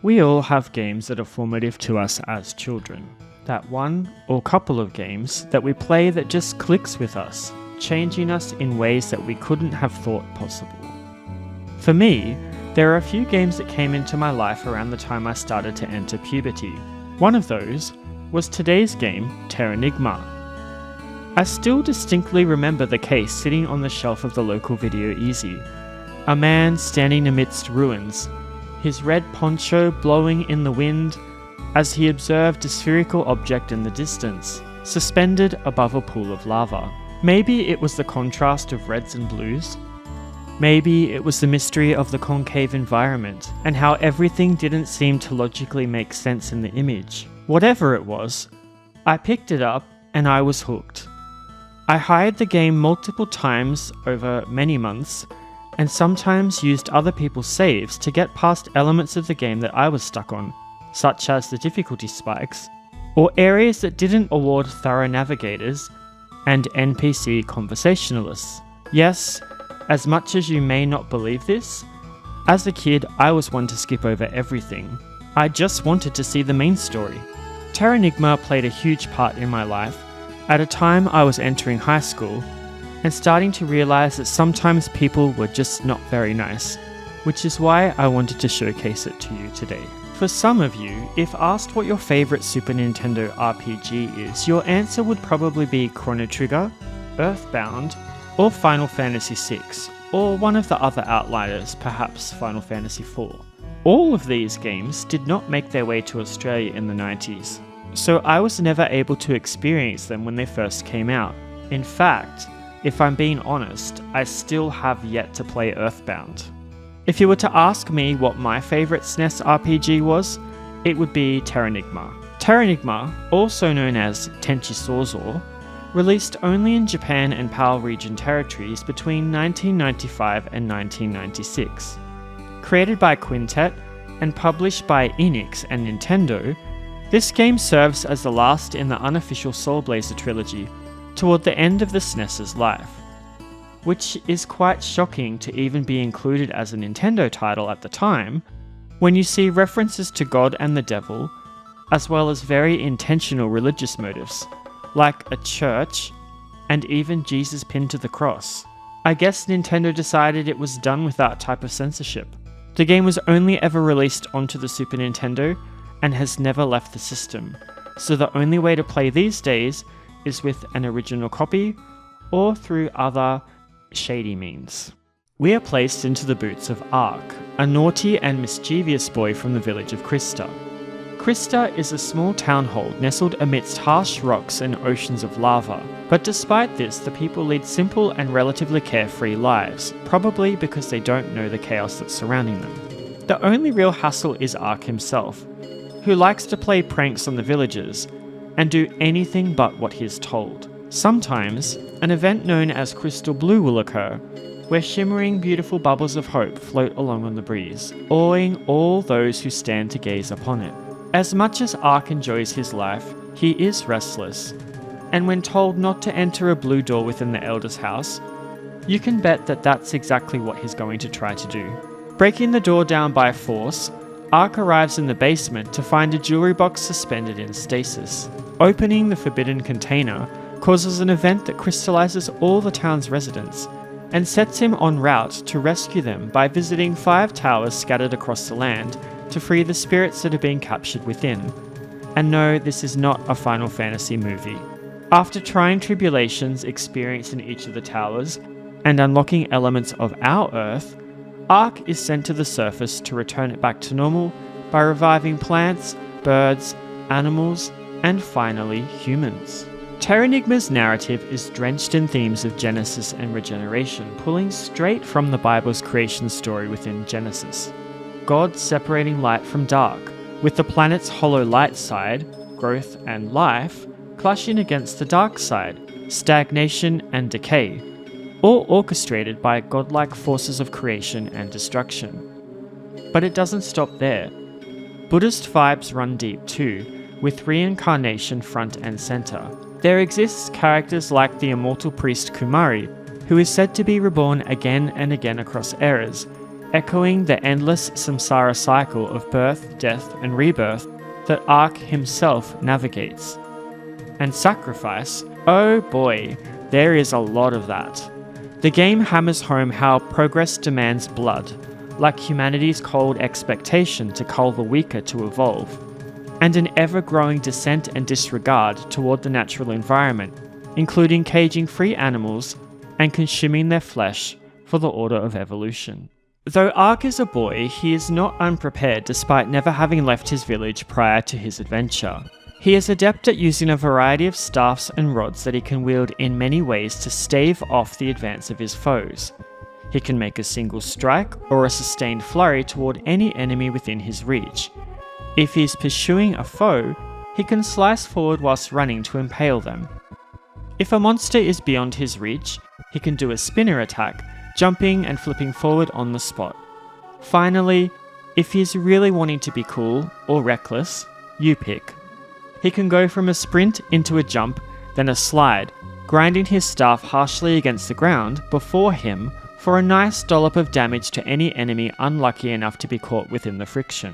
We all have games that are formative to us as children. That one or couple of games that we play that just clicks with us, changing us in ways that we couldn't have thought possible. For me, there are a few games that came into my life around the time I started to enter puberty. One of those was today's game, Terranigma. I still distinctly remember the case sitting on the shelf of the local Video Easy. A man standing amidst ruins, his red poncho blowing in the wind as he observed a spherical object in the distance, suspended above a pool of lava. Maybe it was the contrast of reds and blues. Maybe it was the mystery of the concave environment and how everything didn't seem to logically make sense in the image. Whatever it was, I picked it up and I was hooked. I hired the game multiple times over many months and sometimes used other people's saves to get past elements of the game that I was stuck on, such as the difficulty spikes, or areas that didn't award thorough navigators and NPC conversationalists. Yes, as much as you may not believe this, as a kid I was one to skip over everything. I just wanted to see the main story. Terranigma played a huge part in my life at a time I was entering high school and starting to realise that sometimes people were just not very nice, which is why I wanted to showcase it to you today. For some of you, if asked what your favourite Super Nintendo RPG is, your answer would probably be Chrono Trigger, Earthbound, or Final Fantasy VI, or one of the other outliers, perhaps Final Fantasy IV. All of these games did not make their way to Australia in the 90s, so I was never able to experience them when they first came out. In fact, if I'm being honest, I still have yet to play Earthbound. If you were to ask me what my favourite SNES RPG was, it would be Terranigma. Terranigma, also known as Tenchi Sōzō, released only in Japan and PAL region territories between 1995 and 1996. Created by Quintet and published by Enix and Nintendo, this game serves as the last in the unofficial Soul Blazer trilogy toward the end of the SNES's life, which is quite shocking to even be included as a Nintendo title at the time, when you see references to God and the devil, as well as very intentional religious motives, like a church, and even Jesus pinned to the cross. I guess Nintendo decided it was done with that type of censorship. The game was only ever released onto the Super Nintendo and has never left the system, so the only way to play these days is with an original copy or through other shady means. We are placed into the boots of Ark, a naughty and mischievous boy from the village of Krista. Krista is a small townhold nestled amidst harsh rocks and oceans of lava, but despite this, the people lead simple and relatively carefree lives, probably because they don't know the chaos that's surrounding them. The only real hassle is Ark himself, who likes to play pranks on the villagers and do anything but what he is told. Sometimes, an event known as Crystal Blue will occur, where shimmering beautiful bubbles of hope float along on the breeze, awing all those who stand to gaze upon it. As much as Ark enjoys his life, he is restless, and when told not to enter a blue door within the Elder's house, you can bet that that's exactly what he's going to try to do. Breaking the door down by force, Ark arrives in the basement to find a jewelry box suspended in stasis. Opening the forbidden container causes an event that crystallizes all the town's residents and sets him en route to rescue them by visiting 5 towers scattered across the land to free the spirits that are being captured within. And no, this is not a Final Fantasy movie. After trying tribulations experienced in each of the towers and unlocking elements of our Earth, Ark is sent to the surface to return it back to normal by reviving plants, birds, animals, and finally humans. Terranigma's narrative is drenched in themes of Genesis and regeneration, pulling straight from the Bible's creation story within Genesis. God separating light from dark, with the planet's hollow light side, growth and life, clashing against the dark side, stagnation and decay, all orchestrated by godlike forces of creation and destruction. But it doesn't stop there. Buddhist vibes run deep too, with reincarnation front and center. There exists characters like the immortal priest Kumari, who is said to be reborn again and again across eras, echoing the endless samsara cycle of birth, death, and rebirth that Ark himself navigates. And sacrifice, oh boy, there is a lot of that. The game hammers home how progress demands blood, like humanity's cold expectation to cull the weaker to evolve, and an ever-growing dissent and disregard toward the natural environment, including caging free animals and consuming their flesh for the order of evolution. Though Ark is a boy, he is not unprepared despite never having left his village prior to his adventure. He is adept at using a variety of staffs and rods that he can wield in many ways to stave off the advance of his foes. He can make a single strike or a sustained flurry toward any enemy within his reach. If he is pursuing a foe, he can slice forward whilst running to impale them. If a monster is beyond his reach, he can do a spinner attack, jumping and flipping forward on the spot. Finally, if he is really wanting to be cool or reckless, you pick. He can go from a sprint into a jump, then a slide, grinding his staff harshly against the ground before him for a nice dollop of damage to any enemy unlucky enough to be caught within the friction.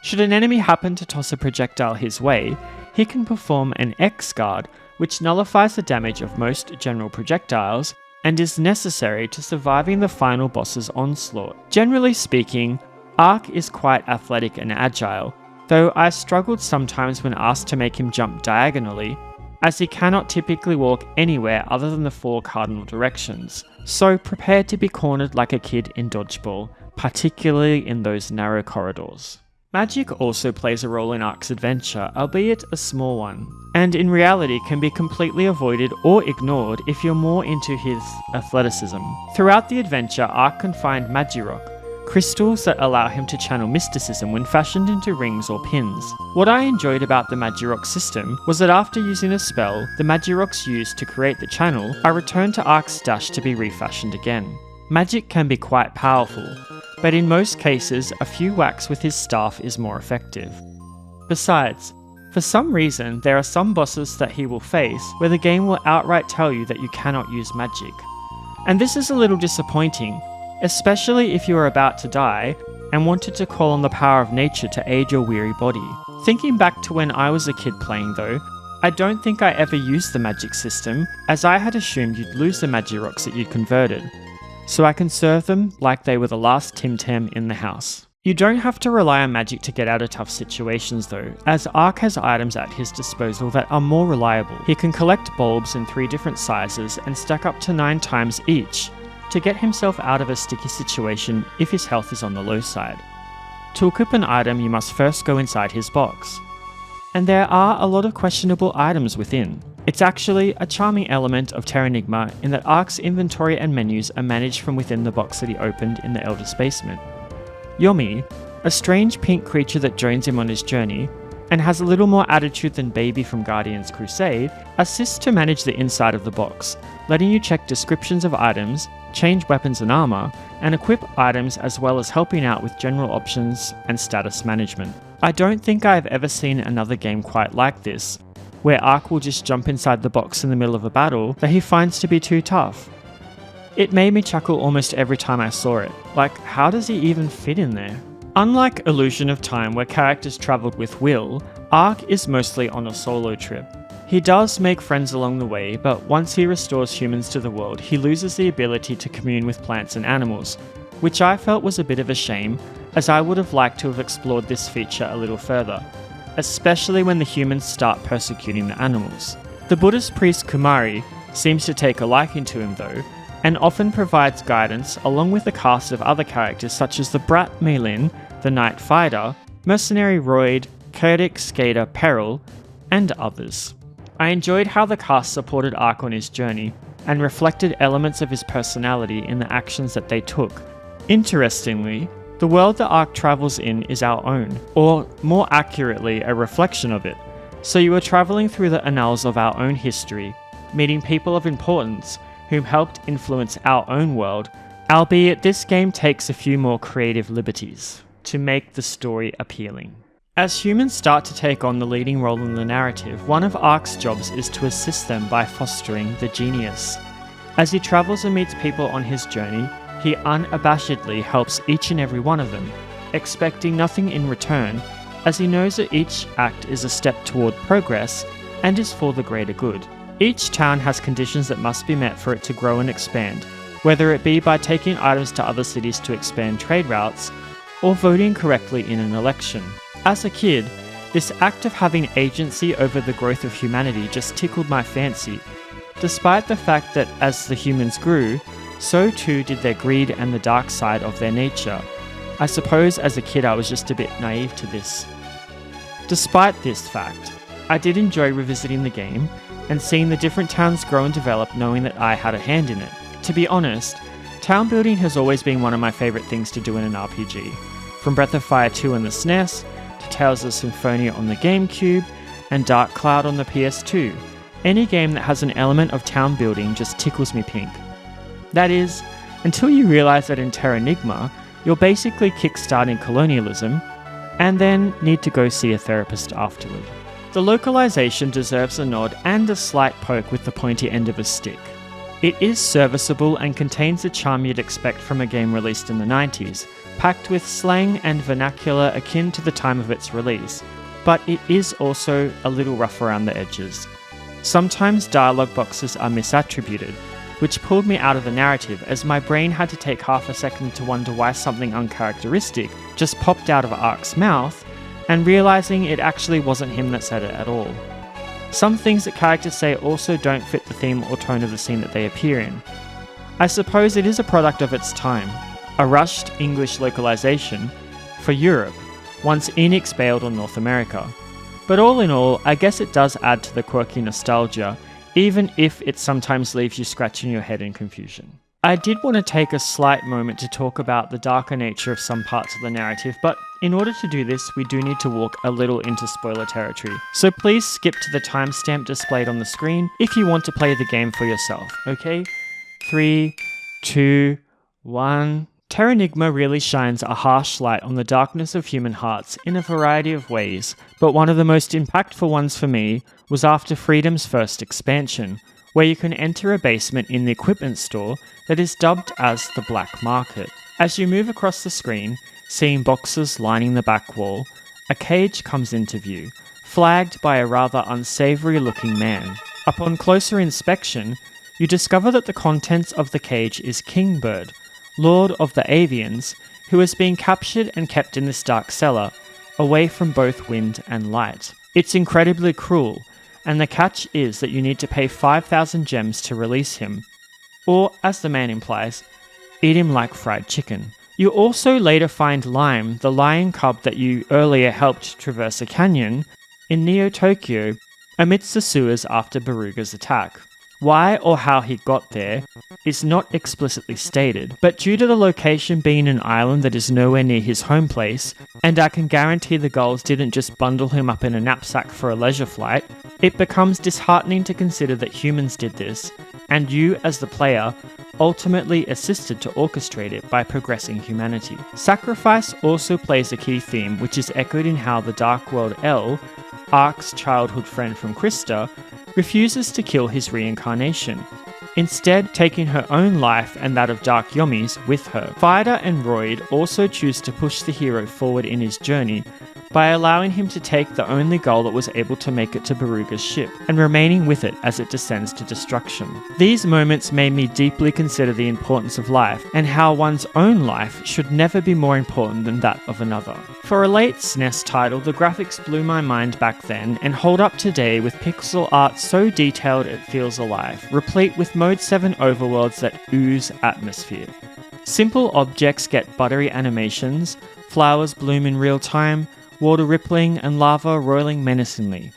Should an enemy happen to toss a projectile his way, he can perform an X-Guard, which nullifies the damage of most general projectiles and is necessary to surviving the final boss's onslaught. Generally speaking, Ark is quite athletic and agile, though I struggled sometimes when asked to make him jump diagonally, as he cannot typically walk anywhere other than the 4 cardinal directions, so prepare to be cornered like a kid in dodgeball, particularly in those narrow corridors. Magic also plays a role in Ark's adventure, albeit a small one, and in reality can be completely avoided or ignored if you're more into his athleticism. Throughout the adventure, Ark can find Magirock, crystals that allow him to channel mysticism when fashioned into rings or pins. What I enjoyed about the Magirock system was that after using a spell, the Magirocks used to create the channel are returned to Ark's stash to be refashioned again. Magic can be quite powerful, but in most cases, a few whacks with his staff is more effective. Besides, for some reason, there are some bosses that he will face where the game will outright tell you that you cannot use magic. And this is a little disappointing, especially if you are about to die and wanted to call on the power of nature to aid your weary body. Thinking back to when I was a kid playing though, I don't think I ever used the magic system, as I had assumed you'd lose the Magirocks that you'd converted, so I conserve them like they were the last Tim Tam in the house. You don't have to rely on magic to get out of tough situations though, as Ark has items at his disposal that are more reliable. He can collect bulbs in 3 different sizes and stack up to 9 times each, to get himself out of a sticky situation if his health is on the low side. To equip an item, you must first go inside his box. And there are a lot of questionable items within. It's actually a charming element of Terranigma in that Ark's inventory and menus are managed from within the box that he opened in the Elder's basement. Yomi, a strange pink creature that joins him on his journey, and has a little more attitude than Baby from Guardian's Crusade, assists to manage the inside of the box, letting you check descriptions of items, change weapons and armor, and equip items as well as helping out with general options and status management. I don't think I have ever seen another game quite like this, where Ark will just jump inside the box in the middle of a battle that he finds to be too tough. It made me chuckle almost every time I saw it, like how does he even fit in there? Unlike Illusion of Time where characters travelled with Will, Ark is mostly on a solo trip. He does make friends along the way, but once he restores humans to the world, he loses the ability to commune with plants and animals, which I felt was a bit of a shame, as I would have liked to have explored this feature a little further, especially when the humans start persecuting the animals. The Buddhist priest Kumari seems to take a liking to him though, and often provides guidance along with a cast of other characters such as the Brat Meilin, the Knight Fighter, Mercenary Royd, Chaotic Skater Peril, and others. I enjoyed how the cast supported Ark on his journey, and reflected elements of his personality in the actions that they took. Interestingly, the world that Ark travels in is our own, or more accurately, a reflection of it. So you are travelling through the annals of our own history, meeting people of importance who helped influence our own world, albeit this game takes a few more creative liberties to make the story appealing. As humans start to take on the leading role in the narrative, one of Ark's jobs is to assist them by fostering the genius. As he travels and meets people on his journey, he he unabashedly helps each and every one of them, expecting nothing in return, as he knows that each act is a step toward progress and is for the greater good. Each town has conditions that must be met for it to grow and expand, whether it be by taking items to other cities to expand trade routes, or voting correctly in an election. As a kid, this act of having agency over the growth of humanity just tickled my fancy, despite the fact that as the humans grew, so too did their greed and the dark side of their nature. I suppose as a kid I was just a bit naive to this. Despite this fact, I did enjoy revisiting the game and seeing the different towns grow and develop, knowing that I had a hand in it. To be honest, town building has always been one of my favourite things to do in an RPG. From Breath of Fire 2 on the SNES, to Tales of Symphonia on the GameCube, and Dark Cloud on the PS2. Any game that has an element of town building just tickles me pink. That is, until you realise that in Terranigma, you're basically kickstarting colonialism, and then need to go see a therapist afterward. The localization deserves a nod and a slight poke with the pointy end of a stick. It is serviceable and contains the charm you'd expect from a game released in the 90s, packed with slang and vernacular akin to the time of its release, but it is also a little rough around the edges. Sometimes dialogue boxes are misattributed, which pulled me out of the narrative as my brain had to take half a second to wonder why something uncharacteristic just popped out of Ark's mouth, and realising it actually wasn't him that said it at all. Some things that characters say also don't fit the theme or tone of the scene that they appear in. I suppose it is a product of its time, a rushed English localization for Europe, once Enix bailed on North America. But all in all, I guess it does add to the quirky nostalgia, even if it sometimes leaves you scratching your head in confusion. I did want to take a slight moment to talk about the darker nature of some parts of the narrative, but in order to do this, we do need to walk a little into spoiler territory. So please skip to the timestamp displayed on the screen if you want to play the game for yourself, okay? 3, 2, 1... Terranigma really shines a harsh light on the darkness of human hearts in a variety of ways, but one of the most impactful ones for me was after Freedom's first expansion, where you can enter a basement in the equipment store that is dubbed as the Black Market. As you move across the screen, seeing boxes lining the back wall, a cage comes into view, flagged by a rather unsavoury looking man. Upon closer inspection, you discover that the contents of the cage is Kingbird, Lord of the Avians, who has been captured and kept in this dark cellar, away from both wind and light. It's incredibly cruel, and the catch is that you need to pay 5,000 gems to release him, or, as the man implies, eat him like fried chicken. You also later find Lime, the lion cub that you earlier helped traverse a canyon, in Neo-Tokyo, amidst the sewers after Baruga's attack. Why or how he got there is not explicitly stated, but due to the location being an island that is nowhere near his home place, and I can guarantee the gulls didn't just bundle him up in a knapsack for a leisure flight, it becomes disheartening to consider that humans did this, and you as the player ultimately assisted to orchestrate it by progressing humanity. Sacrifice also plays a key theme, which is echoed in how the Dark World L, Ark's childhood friend from Krista, refuses to kill his reincarnation, instead taking her own life and that of Dark Yomi's with her. Vida and Royd also choose to push the hero forward in his journey by allowing him to take the only gull that was able to make it to Baruga's ship, and remaining with it as it descends to destruction. These moments made me deeply consider the importance of life, and how one's own life should never be more important than that of another. For a late SNES title, the graphics blew my mind back then, and hold up today with pixel art so detailed it feels alive, replete with Mode 7 overworlds that ooze atmosphere. Simple objects get buttery animations, flowers bloom in real time, water rippling and lava roiling menacingly.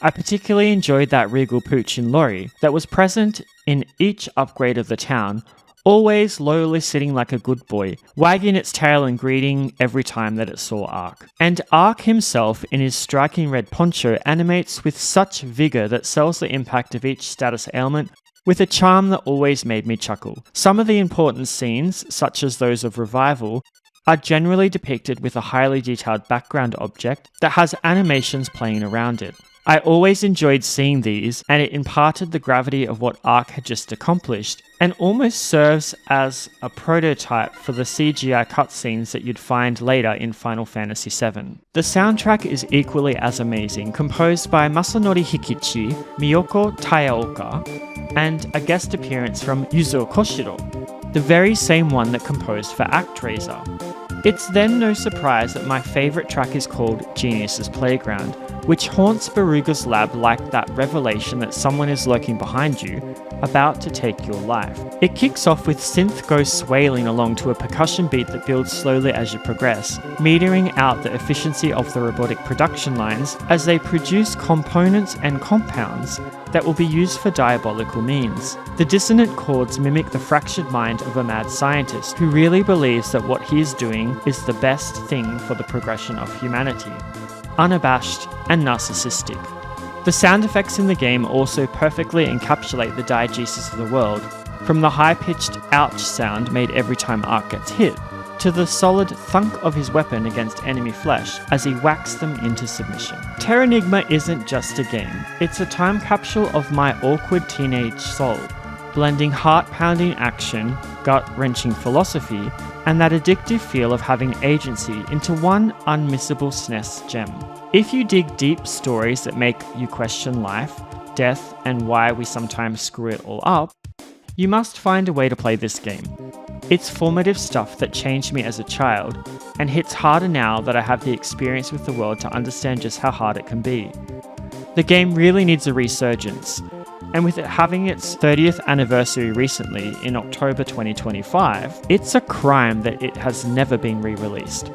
I particularly enjoyed that regal pooch in Lori that was present in each upgrade of the town, always lowly sitting like a good boy, wagging its tail and greeting every time that it saw Ark. And Ark himself, in his striking red poncho, animates with such vigour that sells the impact of each status ailment with a charm that always made me chuckle. Some of the important scenes, such as those of Revival, are generally depicted with a highly detailed background object that has animations playing around it. I always enjoyed seeing these, and it imparted the gravity of what Ark had just accomplished, and almost serves as a prototype for the CGI cutscenes that you'd find later in Final Fantasy VII. The soundtrack is equally as amazing, composed by Masanori Hikichi, Miyoko Tayaoka, and a guest appearance from Yuzo Koshiro, the very same one that composed for ActRaiser. It's then no surprise that my favourite track is called Genius's Playground, which haunts Baruga's lab like that revelation that someone is lurking behind you, about to take your life. It kicks off with synth ghosts wailing along to a percussion beat that builds slowly as you progress, metering out the efficiency of the robotic production lines as they produce components and compounds that will be used for diabolical means. The dissonant chords mimic the fractured mind of a mad scientist who really believes that what he is doing is the best thing for the progression of humanity. Unabashed and narcissistic. The sound effects in the game also perfectly encapsulate the diegesis of the world, from the high-pitched ouch sound made every time Ark gets hit, to the solid thunk of his weapon against enemy flesh as he whacks them into submission. Terranigma isn't just a game, it's a time capsule of my awkward teenage soul, blending heart-pounding action, gut-wrenching philosophy, and that addictive feel of having agency into one unmissable SNES gem. If you dig deep stories that make you question life, death, and why we sometimes screw it all up, you must find a way to play this game. It's formative stuff that changed me as a child, and hits harder now that I have the experience with the world to understand just how hard it can be. The game really needs a resurgence, and with it having its 30th anniversary recently in October 2025, it's a crime that it has never been re-released.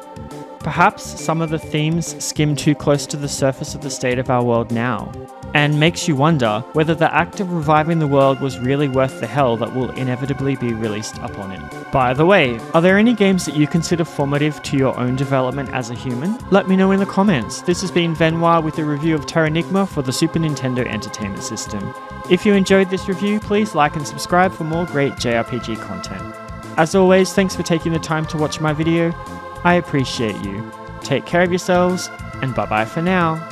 Perhaps some of the themes skim too close to the surface of the state of our world now, and makes you wonder whether the act of reviving the world was really worth the hell that will inevitably be released upon it. By the way, are there any games that you consider formative to your own development as a human? Let me know in the comments. This has been Venoir with a review of Terranigma for the Super Nintendo Entertainment System. If you enjoyed this review, please like and subscribe for more great JRPG content. As always, thanks for taking the time to watch my video. I appreciate you. Take care of yourselves, and bye bye for now.